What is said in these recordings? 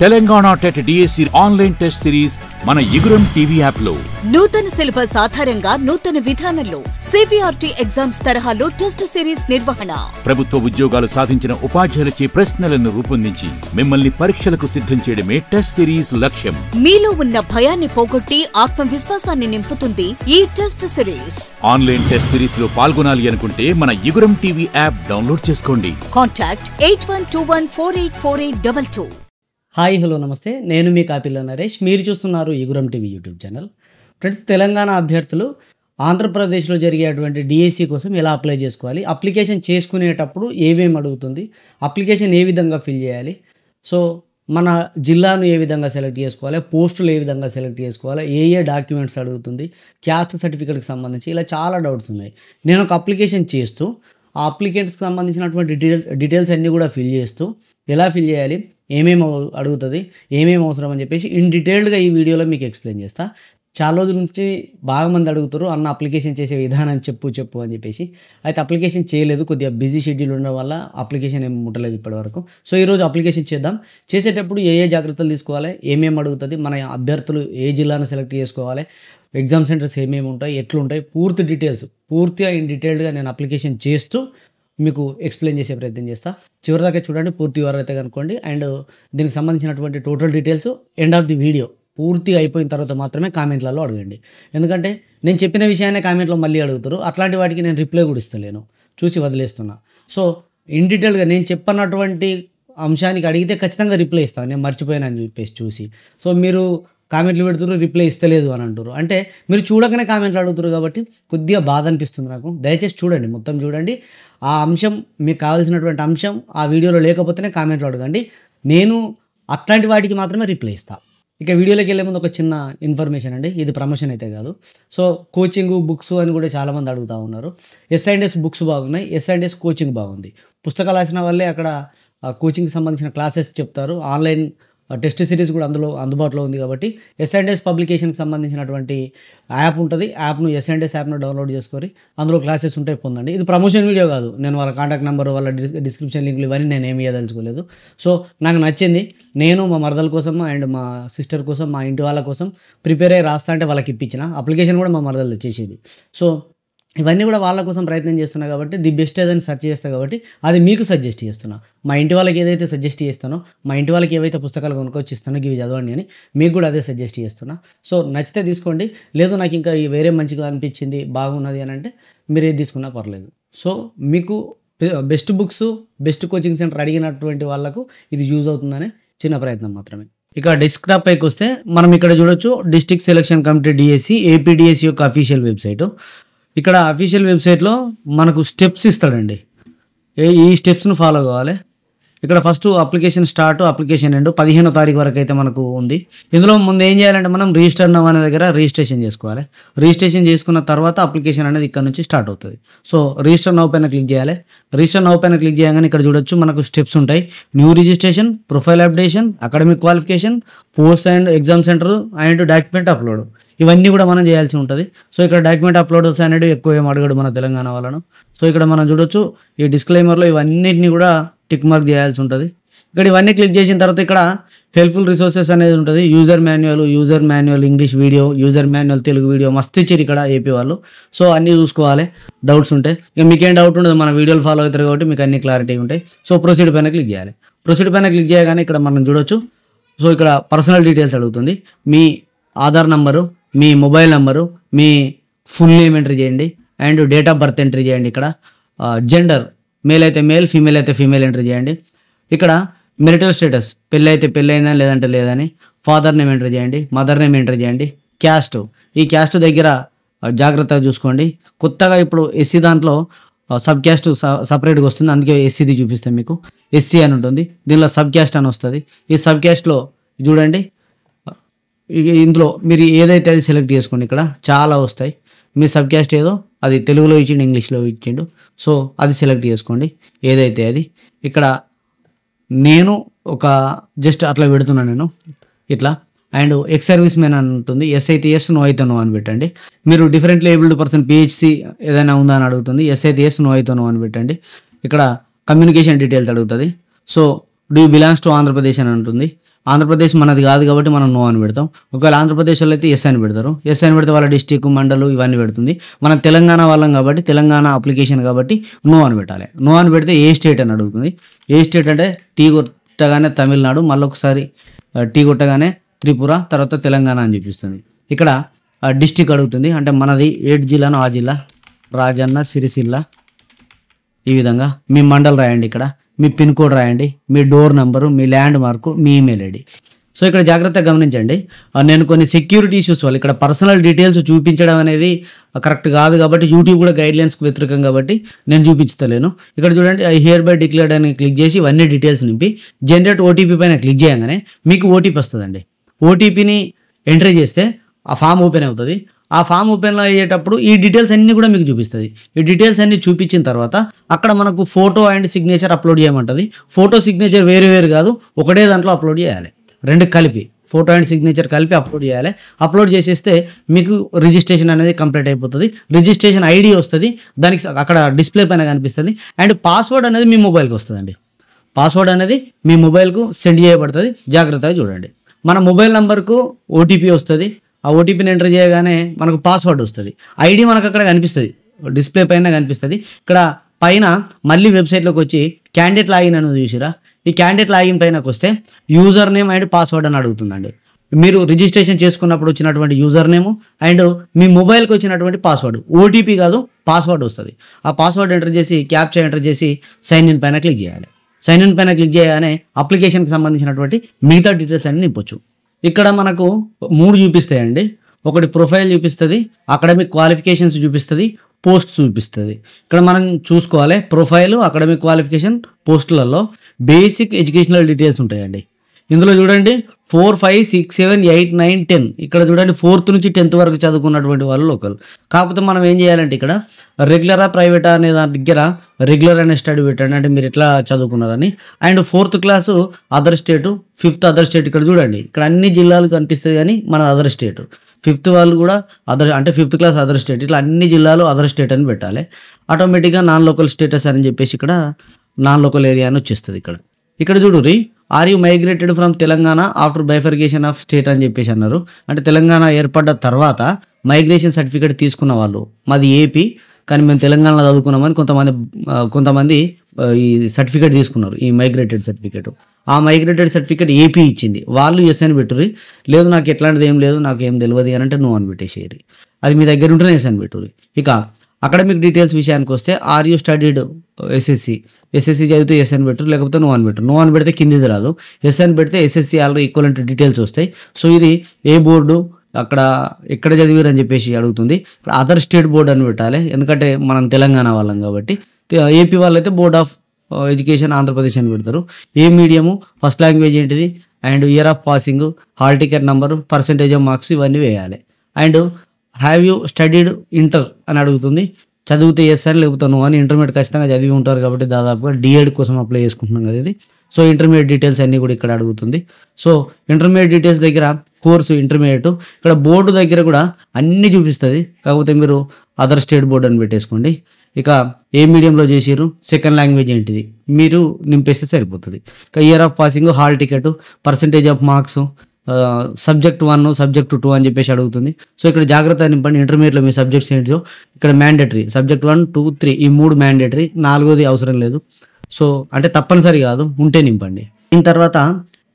Telangana TET DSC online test series మన Iguram TV app లో నూతన సిలబస్ ఆధారంగా నూతన విధానంలో సిబిఆర్టీ ఎగ్జామ్స్ తరహాలో టెస్ట్ సిరీస్ నిర్వహణ. ప్రభుత్వ ఉద్యోగాలు సాధించిన ఉపాధ్యాయులచే ప్రశ్నలను రూపొందించి మిమ్మల్ని పరీక్షలకు సిద్ధం చేయడమే టెస్ట్ సిరీస్ లక్ష్యం. మీలో ఉన్న భయాన్ని పోగొట్టి ఆత్మవిశ్వాసాన్ని నింపుతుంది ఈ test series. Online test series లో పాల్గొనాలి అనుకుంటే మన ఇగురం టీవీ యాప్ డౌన్లోడ్ చేసుకోండి. కాంటాక్ట్ 8121484822. హాయ్ హలో నమస్తే, నేను మీ కాపిల్ల నరేష్. మీరు చూస్తున్నారు Iguram TV YouTube channel. Friends, Telangana అభ్యర్థులు ఆంధ్రప్రదేశ్లో జరిగేటువంటి డిఎస్సి కోసం ఎలా అప్లై చేసుకోవాలి, అప్లికేషన్ చేసుకునేటప్పుడు ఏమేమి అడుగుతుంది, అప్లికేషన్ ఏ విధంగా ఫిల్ చేయాలి, సో మన జిల్లాను ఏ విధంగా సెలెక్ట్ చేసుకోవాలి, పోస్టులు ఏ విధంగా సెలెక్ట్ చేసుకోవాలి, ఏ డాక్యుమెంట్స్ అడుగుతుంది, క్యాస్ట్ సర్టిఫికేట్కి సంబంధించి ఇలా చాలా డౌట్స్ ఉన్నాయి. నేను ఒక అప్లికేషన్ చేస్తూ ఆ అప్లికెంట్స్కి సంబంధించినటువంటి డీటెయిల్స్ అన్నీ కూడా ఫిల్ చేస్తూ ఎలా ఫిల్ చేయాలి, ఏమేమి అడుగుతుంది, ఏమేమి అవసరం అని చెప్పేసి ఇన్ డీటెయిల్డ్గా ఈ వీడియోలో మీకు ఎక్స్ప్లెయిన్ చేస్తా. చాలా రోజుల నుంచి బాగా మంది అడుగుతారు, అన్న అప్లికేషన్ చేసే విధానం చెప్పు అని చెప్పేసి. అయితే అప్లికేషన్ చేయలేదు, కొద్దిగా బిజీ షెడ్యూల్ ఉండడం వల్ల అప్లికేషన్ ఏమి ముట్టలేదు ఇప్పటివరకు. సో ఈరోజు అప్లికేషన్ చేద్దాం. చేసేటప్పుడు ఏ జాగ్రత్తలు తీసుకోవాలి, ఏమేమి అడుగుతుంది, మన అభ్యర్థులు ఏ జిల్లాను సెలెక్ట్ చేసుకోవాలి, ఎగ్జామ్ సెంటర్స్ ఏమేమి ఉంటాయి, ఎట్లుంటాయి, పూర్తి డీటెయిల్స్ పూర్తిగా ఇన్ డీటెయిల్డ్గా నేను అప్లికేషన్ చేస్తూ మీకు ఎక్స్ప్లెయిన్ చేసే ప్రయత్నం చేస్తా. చివరిదాకా చూడండి, పూర్తి వివరాలు అయితే కనుక్కోండి. అండ్ దీనికి సంబంధించినటువంటి total details end of the video పూర్తిగా అయిపోయిన తర్వాత మాత్రమే కామెంట్లలో అడగండి. ఎందుకంటే నేను చెప్పిన విషయాన్ని కామెంట్లో మళ్ళీ అడుగుతారు, అట్లాంటి వాటికి నేను రిప్లై కూడా ఇస్తలేను, చూసి వదిలేస్తున్నా. సో ఇన్ డీటెయిల్గా నేను చెప్పినటువంటి అంశానికి అడిగితే ఖచ్చితంగా రిప్లై ఇస్తాను, నేను మర్చిపోయాను అని చెప్పేసి చూసి. సో మీరు కామెంట్లు పెడుతున్నారు, రిప్లై ఇస్తలేదు అని అంటారు, అంటే మీరు చూడకనే కామెంట్లు అడుగుతారు కాబట్టి కొద్దిగా బాధ అనిపిస్తుంది నాకు. దయచేసి చూడండి, మొత్తం చూడండి. ఆ అంశం మీకు కావాల్సినటువంటి అంశం ఆ వీడియోలో లేకపోతేనే కామెంట్లు అడగండి, నేను అట్లాంటి వాటికి మాత్రమే రిప్లై ఇస్తాను. ఇక వీడియోలోకి వెళ్ళే ముందు ఒక చిన్న ఇన్ఫర్మేషన్ అండి, ఇది ప్రమోషన్ అయితే కాదు. సో కోచింగ్ బుక్స్ అని కూడా చాలామంది అడుగుతూ ఉన్నారు. ఎస్ఐఎండ్ఎస్ బుక్స్ బాగున్నాయి, ఎస్ఐఎండ్ఎస్ కోచింగ్ బాగుంది. పుస్తకాలు రాసిన వాళ్ళే అక్కడ కోచింగ్కి సంబంధించిన క్లాసెస్ చెప్తారు. ఆన్లైన్ టెస్ట్ సిరీస్ కూడా అందులో అందుబాటులో ఉంది కాబట్టి ఎస్ఐఎండ్ఎస్ పబ్లికేషన్కి సంబంధించినటువంటి యాప్ ఉంటుంది. యాప్ను ఎస్ఐఎండ్ఎస్ యాప్ను డౌన్లోడ్ చేసుకొని అందులో క్లాసెస్ ఉంటాయి, పొందండి. ఇది ప్రమోషన్ వీడియో కాదు, నేను వాళ్ళ కాంటాక్ట్ నెంబర్, వాళ్ళ డిస్క్రిప్షన్ లింకులు ఇవన్నీ నేను ఏమి ఇవ్వదలుచుకోలేదు. సో నాకు నచ్చింది, నేను మా మరదల కోసం అండ్ మా సిస్టర్ కోసం, మా ఇంటి వాళ్ళ కోసం ప్రిపేర్ అయ్యి రాస్తా అంటే వాళ్ళకి ఇప్పించిన. అప్లికేషన్ కూడా మా మరదలు చేసేది. సో ఇవన్నీ కూడా వాళ్ళ కోసం ప్రయత్నం చేస్తున్నా కాబట్టి ది బెస్ట్ ఏదని సెర్చ్ చేస్తా కాబట్టి అది మీకు సజెస్ట్ చేస్తున్నా. మా ఇంటి వాళ్ళకి ఏదైతే సజెస్ట్ చేస్తానో, మా ఇంటి వాళ్ళకి ఏవైతే పుస్తకాలు కొనుక్కొచ్చి ఇస్తానో ఇవి చదవండి అని మీకు కూడా అదే సజెస్ట్ చేస్తున్నా. సో నచ్చితే తీసుకోండి, లేదు నాకు ఇంకా వేరే మంచిగా అనిపించింది, బాగున్నది అని అంటే మీరు ఏది తీసుకున్నా పర్లేదు. సో మీకు best books, best coaching centre అడిగినటువంటి వాళ్ళకు ఇది యూజ్ అవుతుందనే చిన్న ప్రయత్నం మాత్రమే. ఇక డెస్క్టాప్ పైకి వస్తే మనం ఇక్కడ చూడొచ్చు, district selection committee DSC APDSC యొక్క అఫీషియల్ వెబ్సైటు. ఇక్కడ అఫీషియల్ వెబ్సైట్లో మనకు స్టెప్స్ ఇస్తాడండి, ఈ స్టెప్స్ను ఫాలో కావాలి. ఇక్కడ first application start, application end 15వ తారీఖు వరకు అయితే మనకు ఉంది. ఇందులో ముందు ఏం చేయాలంటే మనం రిజిస్టర్ నవ్ అనే దగ్గర రిజిస్ట్రేషన్ చేసుకోవాలి. రిజిస్ట్రేషన్ చేసుకున్న తర్వాత అప్లికేషన్ అనేది ఇక్కడ నుంచి స్టార్ట్ అవుతుంది. సో రిజిస్టర్ నవ్ పైన క్లిక్ చేయాలి. రిజిస్టర్ నవ్ పైన క్లిక్ చేయగానే ఇక్కడ చూడొచ్చు మనకు స్టెప్స్ ఉంటాయి. New registration, profile updation, academic qualification, post and exam centre and document upload, ఇవన్నీ కూడా మనం చేయాల్సి ఉంటుంది. సో ఇక్కడ డాక్యుమెంట్ అప్లోడ్స్ అనేది ఎక్కువ ఏం అడగడు మన తెలంగాణ వాళ్ళను. సో ఇక్కడ మనం చూడొచ్చు ఈ డిస్క్లైమర్లో ఇవన్నిటిని కూడా టిక్ మార్క్ చేయాల్సి ఉంటుంది. ఇక్కడ ఇవన్నీ క్లిక్ చేసిన తర్వాత ఇక్కడ హెల్ప్ఫుల్ రిసోర్సెస్ అనేది ఉంటుంది. User manual English video, user manual Telugu video మస్తు ఇచ్చారు ఇక్కడ ఏపీ వాళ్ళు. సో అన్నీ చూసుకోవాలి, డౌట్స్ ఉంటాయి. ఇక మీకేం డౌట్ ఉండదు, మన వీడియోలు ఫాలో అవుతారు కాబట్టి మీకు అన్ని క్లారిటీ ఉంటాయి. సో ప్రొసీడ్ పైన క్లిక్ చేయాలి. ప్రొసీడ్ పైన క్లిక్ చేయగానే ఇక్కడ మనం చూడొచ్చు, సో ఇక్కడ పర్సనల్ డీటెయిల్స్ అడుగుతుంది. మీ ఆధార్ నంబరు, మీ మొబైల్ నెంబరు, మీ ఫుల్ నేమ్ ఎంట్రీ చేయండి and date of birth entry చేయండి. ఇక్కడ జెండర్ మేల్ అయితే మేల్, ఫీమేల్ అయితే ఫీమేల్ ఎంట్రీ చేయండి. ఇక్కడ మెరిటల్ స్టేటస్ పెళ్ళి అయితే పెళ్ళి అయిందని లేదంటే లేదని, ఫాదర్ నేమ్ ఎంట్రీ చేయండి, మదర్ నేమ్ ఎంట్రీ చేయండి. క్యాస్ట్, ఈ క్యాస్ట్ దగ్గర జాగ్రత్తగా చూసుకోండి. కొత్తగా ఇప్పుడు ఎస్సీ దాంట్లో సబ్ క్యాస్ట్ సపరేట్గా వస్తుంది, అందుకే ఎస్సీది చూపిస్తాను మీకు. ఎస్సీ అని ఉంటుంది, దీనిలో సబ్ క్యాస్ట్ అని వస్తుంది. ఈ సబ్ క్యాస్ట్లో చూడండి, ఇందులో మీరు ఏదైతే అది సెలెక్ట్ చేసుకోండి. ఇక్కడ చాలా వస్తాయి, మీ సబ్ క్యాస్ట్ ఏదో అది తెలుగులో ఇచ్చిండు, ఇంగ్లీష్లో ఇచ్చిండు. సో అది సెలెక్ట్ చేసుకోండి ఏదైతే అది. ఇక్కడ నేను ఒక జస్ట్ అట్లా పెడుతున్నాను నేను ఇట్లా. అండ్ ఎక్స్ సర్వీస్ మెన్ అని ఉంటుంది, ఎస్ అయితే ఎస్, నో అయితే నో అని పెట్టండి. మీరు డిఫరెంట్లీ ఏబుల్డ్ పర్సన్ పిహెచ్సి ఏదైనా ఉందా అని అడుగుతుంది, ఎస్ అయితే ఎస్, నో అయితే నో అని పెట్టండి. ఇక్కడ కమ్యూనికేషన్ డీటెయిల్స్ అడుగుతుంది. So do you belongs to Andhra Pradesh అని ఉంటుంది. ఆంధ్రప్రదేశ్ మనది కాదు కాబట్టి మనం నో అని పెడతాం. ఒకవేళ ఆంధ్రప్రదేశ్ వాళ్ళు అయితే ఎస్ అని పెడతారు. ఎస్ అని పెడితే వాళ్ళ డిస్టిక్ మండలు ఇవన్నీ పెడుతుంది. మనం తెలంగాణ వాళ్ళం కాబట్టి తెలంగాణ అప్లికేషన్ కాబట్టి నో అని పెట్టాలి. నో అని పెడితే ఏ స్టేట్ అని అడుగుతుంది. ఏ స్టేట్ అంటే టీ కొట్టగానే తమిళనాడు, మళ్ళీ ఒకసారి టీ కొట్టగానే త్రిపుర, తర్వాత తెలంగాణ అని చూపిస్తుంది. ఇక్కడ డిస్టిక్ అడుగుతుంది. అంటే మనది ఏ జిల్లానో ఆ జిల్లా, రాజన్న సిరిసిల్ల. ఈ విధంగా మీ మండల్ రాయండి, ఇక్కడ మీ పిన్ కోడ్ రాయండి, మీ డోర్ నెంబరు, మీ ల్యాండ్ మార్కు, మీ ఈమెయిల్ ఐడి. సో ఇక్కడ జాగ్రత్తగా గమనించండి, నేను కొన్ని సెక్యూరిటీ ఇష్యూస్ వల్ల ఇక్కడ పర్సనల్ డీటెయిల్స్ చూపించడం అనేది కరెక్ట్ కాదు కాబట్టి యూట్యూబ్ కూడా గైడ్లైన్స్కి వ్యతిరేకం కాబట్టి నేను చూపించలేను. ఇక్కడ చూడండి, ఐ హియర్ బై డిక్లేర్డ్ అని క్లిక్ చేసి ఇవన్నీ డీటెయిల్స్ నింపి జనరేట్ ఓటీపీ పైన క్లిక్ చేయగానే మీకు ఓటీపీ వస్తుందండి. ఓటీపీని ఎంట్రీ చేస్తే ఆ ఫామ్ ఓపెన్ అవుతుంది. ఆ ఫామ్ ఓపెన్ అయ్యేటప్పుడు ఈ డీటెయిల్స్ అన్నీ కూడా మీకు చూపిస్తుంది. ఈ డీటెయిల్స్ అన్నీ చూపించిన తర్వాత అక్కడ మనకు ఫోటో అండ్ సిగ్నేచర్ అప్లోడ్ చేయమంటుంది. ఫోటో సిగ్నేచర్ వేరు వేరు కాదు, ఒకటే దాంట్లో అప్లోడ్ చేయాలి. రెండు కలిపి ఫోటో అండ్ సిగ్నేచర్ కలిపి అప్లోడ్ చేయాలి. అప్లోడ్ చేసేస్తే మీకు రిజిస్ట్రేషన్ అనేది కంప్లీట్ అయిపోతుంది. రిజిస్ట్రేషన్ ఐడి వస్తుంది, దానికి అక్కడ డిస్ప్లే పైన కనిపిస్తుంది. అండ్ పాస్వర్డ్ అనేది మీ మొబైల్కి వస్తుందండి. పాస్వర్డ్ అనేది మీ మొబైల్కు సెండ్ చేయబడుతుంది. జాగ్రత్తగా చూడండి. మన మొబైల్ నెంబర్కు ఓటీపీ వస్తుంది. ఆ ఓటీపీని ఎంటర్ చేయగానే మనకు పాస్వర్డ్ వస్తుంది. ఐడి మనకు అక్కడ కనిపిస్తుంది, డిస్ప్లే పైన కనిపిస్తుంది. ఇక్కడ పైన మళ్ళీ వెబ్సైట్లోకి వచ్చి క్యాండిడేట్ లాగిన్ అనేది చూసిరా, ఈ క్యాండిడేట్ లాగిన్ పైనకి వస్తే యూజర్ నేమ్ అండ్ పాస్వర్డ్ అని అడుగుతుందండి. మీరు రిజిస్ట్రేషన్ చేసుకున్నప్పుడు వచ్చినటువంటి యూజర్ నేము అండ్ మీ మొబైల్కి వచ్చినటువంటి పాస్వర్డ్, ఓటీపీ కాదు పాస్వర్డ్ వస్తుంది. ఆ పాస్వర్డ్ ఎంటర్ చేసి క్యాప్చా ఎంటర్ చేసి సైన్ ఇన్ పైన క్లిక్ చేయాలి. సైన్ ఇన్ పైన క్లిక్ చేయగానే అప్లికేషన్కి సంబంధించినటువంటి మిగతా డీటెయిల్స్ అన్ని నింపొచ్చు. ఇక్కడ మనకు 3 చూపిస్తాయండి. ఒకటి ప్రొఫైల్ చూపిస్తుంది, అకాడమిక్ క్వాలిఫికేషన్స్ చూపిస్తుంది, పోస్ట్ చూపిస్తుంది. ఇక్కడ మనం చూసుకోవాలి, ప్రొఫైల్, అకాడమిక్ క్వాలిఫికేషన్, పోస్టులలో బేసిక్ ఎడ్యుకేషనల్ డీటెయిల్స్ ఉంటాయండి. ఇందులో చూడండి 4, 5, 6, 7, 8, 9, 10. ఇక్కడ చూడండి 4th నుంచి 10th వరకు చదువుకున్నటువంటి వాళ్ళు లోకల్. కాకపోతే మనం ఏం చేయాలంటే ఇక్కడ రెగ్యులరా ప్రైవేటా అనే దాని దగ్గర రెగ్యులర్ అనే స్టడీ పెట్టండి, అంటే మీరు ఎట్లా చదువుకున్నారని. And 4th class other state, 5th other state. ఇక్కడ చూడండి, ఇక్కడ అన్ని జిల్లాలు కనిపిస్తుంది కానీ మన అదర్ స్టేట్. 5th వాళ్ళు కూడా అదర్, అంటే 5th క్లాస్ అదర్ స్టేట్. ఇట్లా అన్ని జిల్లాలు అదర్ స్టేట్ అని పెట్టాలి. ఆటోమేటిక్గా నాన్ లోకల్ స్టేటస్ అని చెప్పేసి ఇక్కడ నాన్ లోకల్ ఏరియా అని వచ్చేస్తుంది. ఇక్కడ చూడుర్రి, are you migrated from Telangana after bifurcation of state అని చెప్పేసి అన్నారు. అంటే తెలంగాణ ఏర్పడ్డ తర్వాత మైగ్రేషన్ సర్టిఫికేట్ తీసుకున్న వాళ్ళు, మాది ఏపీ కానీ మేము తెలంగాణలో చదువుకున్నామని కొంతమంది ఈ సర్టిఫికేట్ తీసుకున్నారు, ఈ మైగ్రేటెడ్ సర్టిఫికేట్. ఆ మైగ్రేటెడ్ సర్టిఫికేట్ ఏపీ ఇచ్చింది, వాళ్ళు ఎస్ అని పెట్టుర్రి. లేదు నాకు ఎట్లాంటిది ఏం లేదు, నాకు ఏం తెలియదు అని అంటే నో అని పెట్టేసేయరు. అది మీ దగ్గర ఉంటేనే ఎస్ అని పెట్టుర్రి. ఇక అకాడమిక్ డీటెయిల్స్ విషయానికి వస్తే ఆర్ యూ స్టడీడ్ ఎస్ఎస్సి చదివితే ఎస్ అని పెట్టరు, లేకపోతే నో అని పెట్టరు. నో అని పెడితే కిందిది రాదు, ఎస్ అని పెడితే ఎస్ఎస్సి ఆల్రెడీ ఈక్వలెంట్ డీటెయిల్స్ వస్తాయి. సో ఇది ఏ బోర్డు, అక్కడ ఎక్కడ చదివారు అని చెప్పేసి అడుగుతుంది. ఇక్కడ అదర్ స్టేట్ బోర్డు అని పెట్టాలి, ఎందుకంటే మనం తెలంగాణ వాళ్ళం కాబట్టి. ఏపీ వాళ్ళైతే బోర్డ్ ఆఫ్ ఎడ్యుకేషన్ ఆంధ్రప్రదేశ్ అని పెడతారు. ఏ మీడియము, ఫస్ట్ లాంగ్వేజ్ ఏంటిది, and year of passing, hall ticket number, percentage of marks ఇవన్నీ వేయాలి. And have you studied inter అని అడుగుతుంది. చదివితే ఎస్ అని, లేకపోతే నో అని. ఇంటర్మీడియట్ ఖచ్చితంగా చదివి ఉంటారు కాబట్టి దాదాపుగా డిఎడ్ కోసం అప్లై చేసుకుంటున్నాం కదా ఇది. సో ఇంటర్మీడియట్ డీటెయిల్స్ అన్నీ కూడా ఇక్కడ అడుగుతుంది. సో ఇంటర్మీడియట్ డీటెయిల్స్ దగ్గర కోర్సు ఇంటర్మీడియట్, ఇక్కడ బోర్డు దగ్గర కూడా అన్నీ చూపిస్తుంది. కాకపోతే మీరు అదర్ స్టేట్ బోర్డు అని పెట్టేసుకోండి. ఇక ఏ మీడియంలో చేసిరు, సెకండ్ లాంగ్వేజ్ ఏంటిది మీరు నింపేస్తే సరిపోతుంది. ఇక year of passing, hall ticket, percentage of marks, subject 1, subject 2 అని చెప్పేసి అడుగుతుంది. సో ఇక్కడ జాగ్రత్త నింపండి. ఇంటర్మీడియట్లో మీ సబ్జెక్ట్స్ ఏంటో ఇక్కడ మ్యాండేటరీ, సబ్జెక్ట్ 1, 2, 3 ఈ 3 మ్యాండేటరీ, 4ది అవసరం లేదు. సో అంటే తప్పనిసరి కాదు, ఉంటే నింపండి. దీని తర్వాత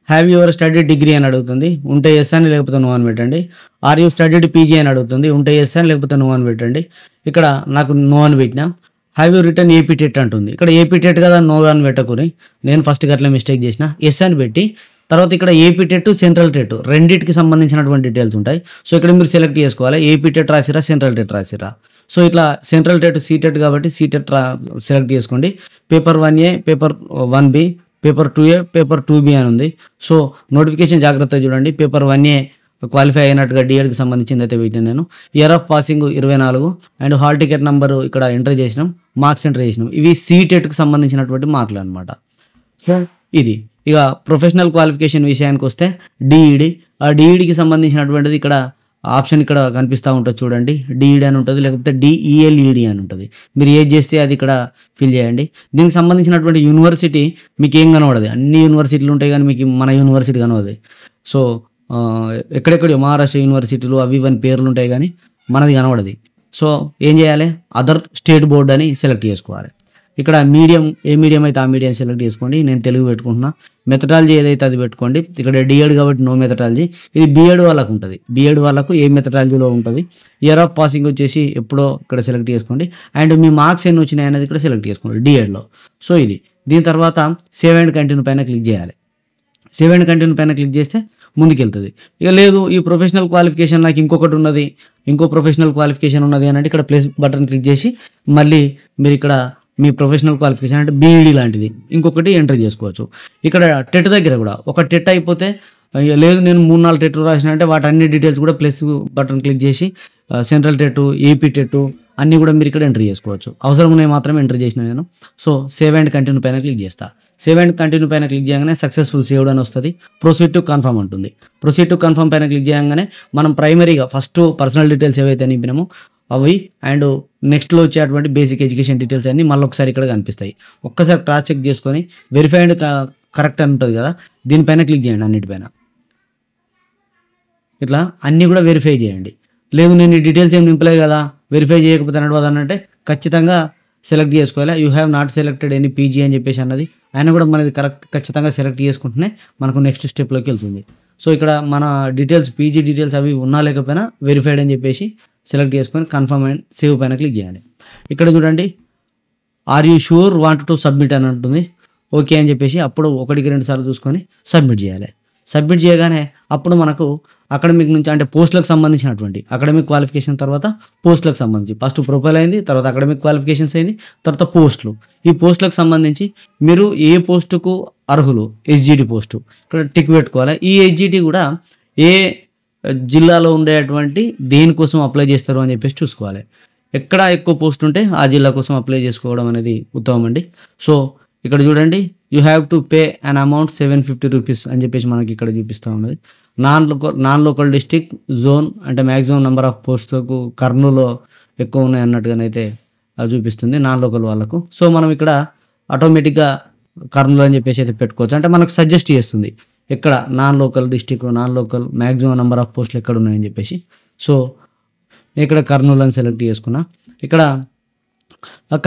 హ్యావ్ యువర్ స్టడీడ్ డిగ్రీ అని అడుగుతుంది, ఉంటే ఎస్ అని, లేకపోతే నో అని పెట్టండి. ఆర్ యూ స్టడీడ్ పీజీ అని అడుగుతుంది, ఉంటే ఎస్ అని, లేకపోతే నో అని పెట్టండి. ఇక్కడ నాకు నో అని పెట్టినా. Have you return AP TET అంటుంది, ఇక్కడ ఏపీ టెట్ కదా నో అని పెట్టకూరి, నేను ఫస్ట్ గట్ల మిస్టేక్ చేసిన, ఎస్ అని పెట్టి తర్వాత ఇక్కడ ఏపీ టెట్, సెంట్రల్ టెట్ రెండింటికి సంబంధించినటువంటి డీటెయిల్స్ ఉంటాయి. సో ఇక్కడ మీరు సెలెక్ట్ చేసుకోవాలి, ఏపీ టెట్ రాసిరా, సెంట్రల్ టెట్ రాసిరా. సో ఇట్లా సెంట్రల్ టెట్ సీటెట్ కాబట్టి సీటెట్ సెలెక్ట్ చేసుకోండి. Paper 1A, paper 1B, paper 2A, paper 2B అని ఉంది. సో నోటిఫికేషన్ జాగ్రత్తగా చూడండి. పేపర్ 1A క్వాలిఫై అయినట్టుగా డిఎడ్కి సంబంధించింది అయితే పెట్టిన నేను. Year of passing 24 and hall ticket number ఇక్కడ ఎంటర్ చేసినాం, మార్క్స్ ఎంటర్ చేసినాం. ఇవి సీటెట్కి సంబంధించినటువంటి మార్కులు అనమాట. సో ఇది ఇక ప్రొఫెషనల్ క్వాలిఫికేషన్ విషయానికి వస్తే డిఈడి, ఆ డిఈడికి సంబంధించినటువంటిది ఇక్కడ ఆప్షన్ ఇక్కడ కనిపిస్తూ ఉంటుంది చూడండి, డిఈడి అని ఉంటుంది, లేకపోతే డిఈఎల్ఈడి అని ఉంటుంది. మీరు ఏది చేస్తే అది ఇక్కడ ఫిల్ చేయండి. దీనికి సంబంధించినటువంటి యూనివర్సిటీ మీకు ఏం కనబడదు, అన్ని యూనివర్సిటీలు ఉంటాయి కానీ మీకు మన యూనివర్సిటీ కనబడదు. సో ఎక్కడెక్కడో మహారాష్ట్ర యూనివర్సిటీలు అవి ఇవన్నీ పేర్లు ఉంటాయి కానీ మనది కనబడదు. సో ఏం చేయాలి, అదర్ స్టేట్ బోర్డ్ అని సెలెక్ట్ చేసుకోవాలి. ఇక్కడ మీడియం, ఏ మీడియం అయితే ఆ మీడియం సెలెక్ట్ చేసుకోండి. నేను తెలుగు పెట్టుకుంటున్నా. మెథడాలజీ ఏదైతే అది పెట్టుకోండి. ఇక్కడ డిఎడ్ కాబట్టి నో మెథడాలజీ. ఇది బిఎడ్ వాళ్ళకు ఉంటుంది. బిఎడ్ వాళ్ళకు ఏ మెథడాలజీలో ఉంటుంది. ఇయర్ ఆఫ్ పాసింగ్ వచ్చేసి ఎప్పుడో ఇక్కడ సెలెక్ట్ చేసుకోండి. అండ్ మీ మార్క్స్ ఎన్ని వచ్చినాయి అనేది ఇక్కడ సెలెక్ట్ చేసుకోండి డిఎడ్లో. సో ఇది దీని తర్వాత సేవ్ అండ్ కంటిన్యూ పైన క్లిక్ చేయాలి. సేవ్ అండ్ కంటిన్యూ పైన క్లిక్ చేస్తే ముందుకెళ్తుంది. ఇక లేదు ఈ ప్రొఫెషనల్ క్వాలిఫికేషన్ నాకు ఇంకొకటి ఉన్నది, ఇంకో ప్రొఫెషనల్ క్వాలిఫికేషన్ ఉన్నది అని అంటే ఇక్కడ ప్లస్ బటన్ క్లిక్ చేసి మళ్ళీ మీరు ఇక్కడ మీ ప్రొఫెషనల్ క్వాలిఫికేషన్ అంటే బీఈడి లాంటిది ఇంకొకటి ఎంటర్ చేసుకోవచ్చు. ఇక్కడ టెట్ దగ్గర కూడా ఒక టెట్ అయిపోతే లేదు నేను 3-4 టెట్ రాసిన అంటే వాటి అన్ని డీటెయిల్స్ కూడా ప్లస్ బటన్ క్లిక్ చేసి సెంట్రల్ టెట్, ఏపీ టెట్ అన్నీ కూడా మీరు ఇక్కడ ఎంటర్ చేసుకోవచ్చు. అవసరం ఉన్నాయి మాత్రమే ఎంటర్ చేసిన నేను. సో సేవ్ అండ్ కంటిన్యూ పైన క్లిక్ చేస్తా. సేవ్ అండ్ కంటిన్యూ పైన క్లిక్ చేయగానే సక్సెస్ఫుల్ సేవ్డ్ అని వస్తుంది. ప్రొసీడ్ టు కన్ఫర్మ్ అంటుంది. ప్రొసీడ్ టు కన్ఫర్మ్ పైన క్లిక్ చేయగానే మనం ప్రైమరీగా ఫస్ట్ పర్సనల్ డీటెయిల్స్ ఏవైతే నింపినామో అవి అండ్ నెక్స్ట్లో వచ్చేటువంటి బేసిక్ ఎడ్యుకేషన్ డీటెయిల్స్ అన్నీ మళ్ళీ ఒకసారి ఇక్కడ కనిపిస్తాయి. ఒక్కసారి క్రాస్ చెక్ చేసుకొని వెరిఫైడ్ కరెక్ట్ అని ఉంటుంది కదా, దీనిపైన క్లిక్ చేయండి. అన్నిటిపైన ఇట్లా అన్నీ కూడా వెరిఫై చేయండి. లేదు నేను ఈ డీటెయిల్స్ ఏం నింపలేదు కదా, వెరిఫై చేయకపోతే అన్నట్టు ఖచ్చితంగా సెలెక్ట్ చేసుకోవాలి. You have not selected any PG అని చెప్పేసి అన్నది. అయినా కూడా మనది ఖచ్చితంగా సెలెక్ట్ చేసుకుంటేనే మనకు నెక్స్ట్ స్టెప్లోకి వెళ్తుంది. సో ఇక్కడ మన డీటెయిల్స్ పీజీ డీటెయిల్స్ అవి ఉన్నా లేకపోయినా వెరిఫైడ్ అని చెప్పేసి సెలెక్ట్ చేసుకొని కన్ఫర్మ్ అండ్ సేవ్ పైన క్లిక్ చేయాలి. ఇక్కడ చూడండి are you sure want to submit అని ఉంటుంది. ఓకే అని చెప్పేసి అప్పుడు 1-2 సార్లు చూసుకొని సబ్మిట్ చేయాలి. సబ్మిట్ చేయగానే అప్పుడు మనకు అకాడమిక్ నుంచి అంటే పోస్టులకు సంబంధించినటువంటి అకాడమిక్ క్వాలిఫికేషన్ తర్వాత పోస్టులకు సంబంధించి ఫస్ట్ ప్రొఫైల్ అయింది, తర్వాత అకాడమిక్ క్వాలిఫికేషన్స్ అయింది, తర్వాత పోస్టులు. ఈ పోస్టులకు సంబంధించి మీరు ఏ పోస్టుకు అర్హులు, ఎస్జిటి పోస్టు ఇక్కడ టిక్ పెట్టుకోవాలి. ఈ ఎస్జిటి కూడా ఏ జిల్లాలో ఉండేటువంటి దేనికోసం అప్లై చేస్తారు అని చెప్పేసి చూసుకోవాలి. ఎక్కడ ఎక్కువ పోస్ట్ ఉంటే ఆ జిల్లా కోసం అప్లై చేసుకోవడం అనేది ఉత్తమం అండి. సో ఇక్కడ చూడండి you have to pay an amount 750 rupees అని చెప్పేసి మనకి ఇక్కడ చూపిస్తూ ఉన్నది. నాన్ లోకల్ డిస్టిక్ జోన్ అంటే మ్యాక్సిమం నెంబర్ ఆఫ్ పోస్టులకు కర్నూలులో ఎక్కువ ఉన్నాయి అన్నట్టుగానైతే అది చూపిస్తుంది నాన్ లోకల్ వాళ్ళకు. సో మనం ఇక్కడ ఆటోమేటిక్గా కర్నూలు అని చెప్పేసి అయితే పెట్టుకోవచ్చు. అంటే మనకు సజెస్ట్ చేస్తుంది ఎక్కడ non local district, non local maximum number of పోస్టులు ఎక్కడ ఉన్నాయని చెప్పేసి. సో ఇక్కడ కర్నూలు అని సెలెక్ట్ చేసుకున్నా. ఇక్కడ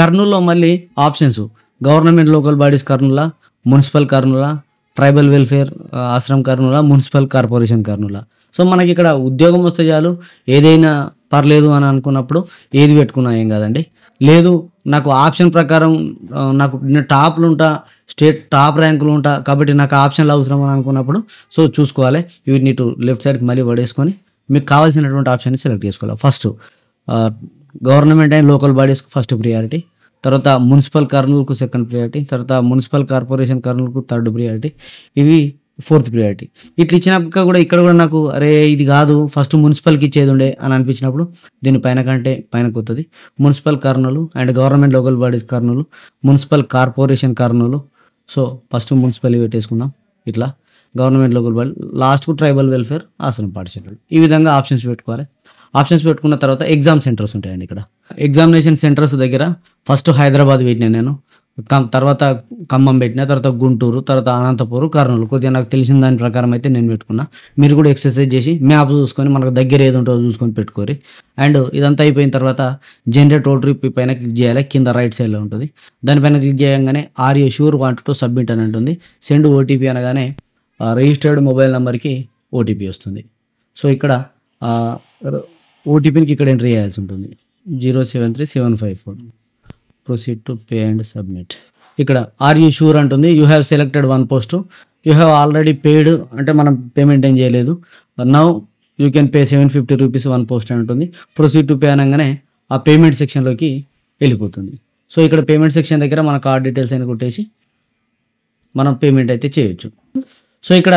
కర్నూలులో మళ్ళీ ఆప్షన్స్ గవర్నమెంట్ లోకల్ బాడీస్ కర్నూలా, మున్సిపల్ కర్నూలా, ట్రైబల్ వెల్ఫేర్ ఆశ్రమ్ కర్నూలా, మున్సిపల్ కార్పొరేషన్ కర్నూలా. సో మనకి ఇక్కడ ఉద్యోగం వస్తే చాలు, ఏదైనా పర్లేదు అని అనుకున్నప్పుడు ఏది పెట్టుకున్నా ఏం కాదండి. లేదు నాకు ఆప్షన్ ప్రకారం నాకు నేను టాప్లు ఉంటా, స్టేట్ టాప్ ర్యాంకులు ఉంటా కాబట్టి నాకు ఆప్షన్లు అవసరం అని అనుకున్నప్పుడు సో చూసుకోవాలి. వీటిని ఇటు లెఫ్ట్ సైడ్కి మళ్ళీ పడేసుకొని మీకు కావాల్సినటువంటి ఆప్షన్ని సెలెక్ట్ చేసుకోవాలి. ఫస్ట్ గవర్నమెంట్ అండ్ లోకల్ బాడీస్కి ఫస్ట్ ప్రియారిటీ, తర్వాత మున్సిపల్ కర్నూలుకు సెకండ్ ప్రియారిటీ, తర్వాత మున్సిపల్ కార్పొరేషన్ కర్నూలుకు థర్డ్ ప్రియారిటీ, ఇవి ఫోర్త్ ప్రియారిటీ. ఇట్లా ఇచ్చినాక కూడా ఇక్కడ కూడా నాకు అరే ఇది కాదు ఫస్ట్ మున్సిపల్కి ఇచ్చేది ఉండే అని అనిపించినప్పుడు దీని పైన కంటే పైనకు వస్తుంది. Municipal Kurnool and government local bodies Kurnool, municipal corporation Kurnool. So first municipal పెట్టేసుకుందాం. ఇట్లా గవర్నమెంట్ లోకల్ బాడీ, లాస్ట్కు ట్రైబల్ వెల్ఫేర్ ఆశ్రమ పాఠశాలలు. ఈ విధంగా ఆప్షన్స్ పెట్టుకోవాలి. ఆప్షన్స్ పెట్టుకున్న తర్వాత ఎగ్జామ్ సెంటర్స్ ఉంటాయండి. ఇక్కడ ఎగ్జామినేషన్ సెంటర్స్ దగ్గర ఫస్ట్ హైదరాబాద్ పెట్టినా నేను, తర్వాత ఖమ్మం పెట్టిన, తర్వాత గుంటూరు, తర్వాత అనంతపురం, కర్నూలు. కొద్దిగా నాకు తెలిసిన దాని ప్రకారం అయితే నేను పెట్టుకున్నా. మీరు కూడా ఎక్సర్సైజ్ చేసి మ్యాప్ చూసుకొని మనకు దగ్గర ఏది ఉంటుందో చూసుకొని పెట్టుకోరి. అండ్ ఇదంతా అయిపోయిన తర్వాత జనరేట్ ఓటీపీ పైన క్లిక్ చేయాలి. కింద రైట్ సైడ్లో ఉంటుంది. దానిపైన క్లిక్ చేయగానే are you sure want to submit అని ఉంటుంది. సెండ్ ఓటీపీ అనగానే రిజిస్టర్డ్ మొబైల్ నెంబర్కి ఓటీపీ వస్తుంది. సో ఇక్కడ ఓటీపీకి ఇక్కడ ఎంట్రీ చేయాల్సి ఉంటుంది 073754. Proceed to pay and submit. ఇక్కడ ఆర్ యూ షూర్ అంటుంది. You have selected 1 post, you have already paid అంటే మనం పేమెంట్ ఏం చేయలేదు. Now you can pay 750 rupees 1 post అని ఉంటుంది. ప్రొసీడ్ టు పే అనగానే ఆ పేమెంట్ సెక్షన్లోకి వెళ్ళిపోతుంది. సో ఇక్కడ పేమెంట్ సెక్షన్ దగ్గర మన కార్డ్ డీటెయిల్స్ అయినా కొట్టేసి మనం పేమెంట్ అయితే చేయొచ్చు. సో ఇక్కడ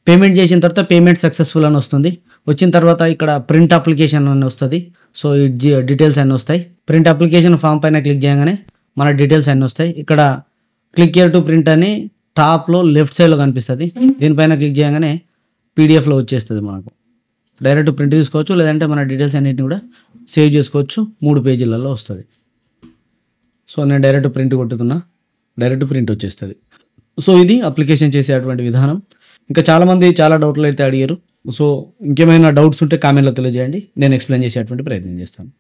పేమెంట్ చేసిన తర్వాత పేమెంట్ సక్సెస్ఫుల్ అని వస్తుంది. వచ్చిన తర్వాత ఇక్కడ ప్రింట్ అప్లికేషన్ అని వస్తుంది. సో ఈ డీటెయిల్స్ అన్నీ వస్తాయి. ప్రింట్ అప్లికేషన్ ఫామ్ పైన క్లిక్ చేయగానే మన డీటెయిల్స్ అన్నీ వస్తాయి. ఇక్కడ క్లిక్ హియర్ టు ప్రింట్ అని టాప్లో లెఫ్ట్ సైడ్లో కనిపిస్తుంది. దీనిపైన క్లిక్ చేయగానే పీడిఎఫ్లో వచ్చేస్తుంది మనకు. డైరెక్ట్ ప్రింట్ తీసుకోవచ్చు, లేదంటే మన డీటెయిల్స్ అన్నిటిని కూడా సేవ్ చేసుకోవచ్చు. 3 పేజీలలో వస్తుంది. సో నేను డైరెక్ట్ ప్రింట్ కొట్టుతున్నా, డైరెక్ట్ ప్రింట్ వచ్చేస్తుంది. సో ఇది అప్లికేషన్ చేసేటువంటి విధానం. ఇంకా చాలామంది చాలా డౌట్లు అయితే అడిగారు. సో ఇంకేమైనా డౌట్స్ ఉంటే కామెంట్లో తెలియజేయండి, నేను ఎక్స్ప్లెయిన్ చేసేటువంటి ప్రయత్నం చేస్తాను.